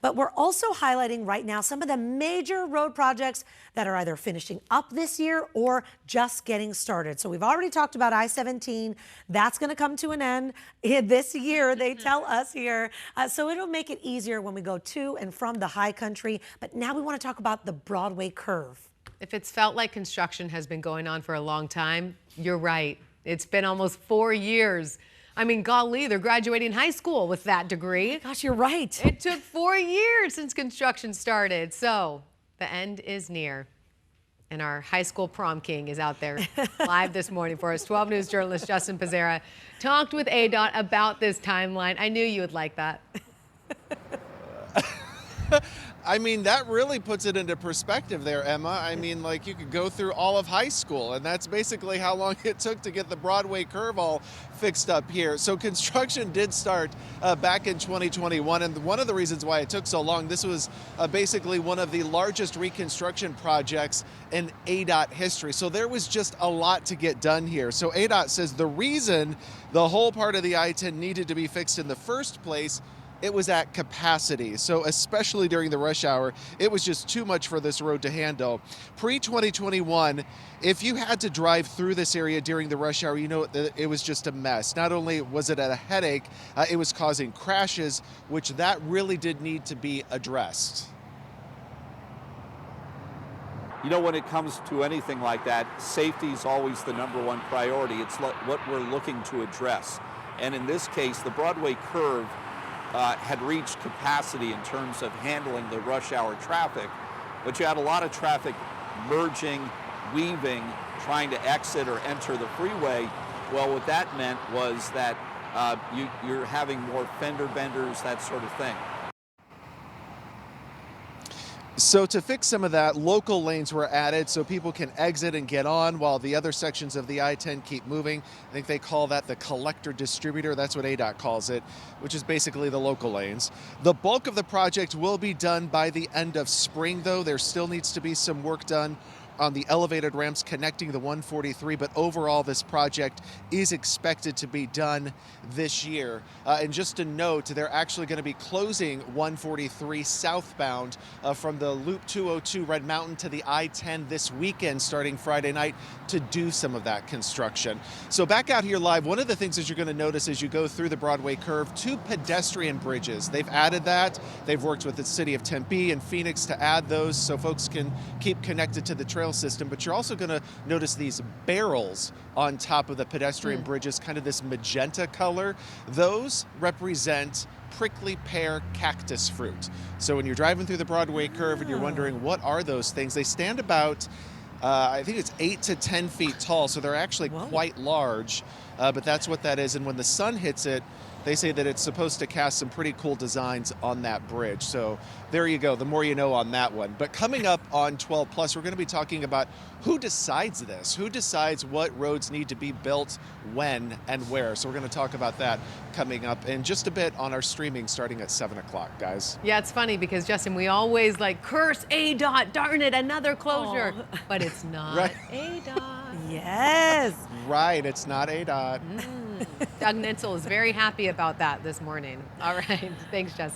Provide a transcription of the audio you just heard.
But we're also highlighting right now some of the major road projects that are either finishing up this year or just getting started. So we've already talked about I-17. That's going to come to an end this year, they tell us here. So it'll make it easier when we go to and from the high country. But now we want to talk about the Broadway Curve. If it's felt like construction has been going on for a long time, you're right. It's been almost 4 years. I mean, golly, they're graduating high school with that degree. Gosh, you're right. It took 4 years since construction started. So the end is near. And our high school prom king is out there live this morning for us. 12 News journalist Justin Pizzera talked with ADOT about this timeline. I knew you would like that. I mean, that really puts it into perspective there, Emma. I mean, like, you could go through all of high school, and that's basically how long it took to get the Broadway Curve all fixed up here. So construction did start back in 2021, and one of the reasons why it took so long, this was basically one of the largest reconstruction projects in ADOT history. So there was just a lot to get done here. So ADOT says the reason the whole part of the I-10 needed to be fixed in the first place, it was at capacity. So especially during the rush hour, it was just too much for this road to handle. Pre-2021, if you had to drive through this area during the rush hour, you know it was just a mess. Not only was it a headache, it was causing crashes, which that really did need to be addressed. You know, when it comes to anything like that, safety is always the #1 priority. It's what we're looking to address. And in this case, the Broadway Curve had reached capacity in terms of handling the rush hour traffic, but you had a lot of traffic merging, weaving, trying to exit or enter the freeway. Well, what that meant was that you're having more fender benders, that sort of thing. So to fix some of that, local lanes were added so people can exit and get on while the other sections of the I-10 keep moving. I think they call that the collector distributor. That's what ADOT calls it, which is basically the local lanes. The bulk of the project will be done by the end of spring, though. There still needs to be some work done on the elevated ramps connecting the 143, but overall this project is expected to be done this year. And just a note, they're actually going to be closing 143 southbound from the Loop 202 Red Mountain to the I-10 this weekend starting Friday night to do some of that construction. So back out here live, one of the things that you're going to notice as you go through the Broadway Curve, 2 pedestrian bridges. They've added that. They've worked with the city of Tempe and Phoenix to add those so folks can keep connected to the trail system, but you're also going to notice these barrels on top of the pedestrian bridges, kind of this magenta color. Those represent prickly pear cactus fruit. So when you're driving through the Broadway Curve and you're wondering what are those things, they stand about I think it's 8 to 10 feet tall, so they're actually quite large, but that's what that is. And when the sun hits it, they say that it's supposed to cast some pretty cool designs on that bridge. So there you go, the more you know on that one. But coming up on 12 Plus, we're going to be talking about who decides this, who decides what roads need to be built, when, and where. So we're going to talk about that coming up in just a bit on our streaming starting at 7 o'clock, guys. Yeah, it's funny because, Justin, we always like curse ADOT, darn it, another closure. But it's not Right. ADOT. Yes. Right, it's not ADOT. Doug Nitzel is very happy about that this morning. All right, thanks, Justin.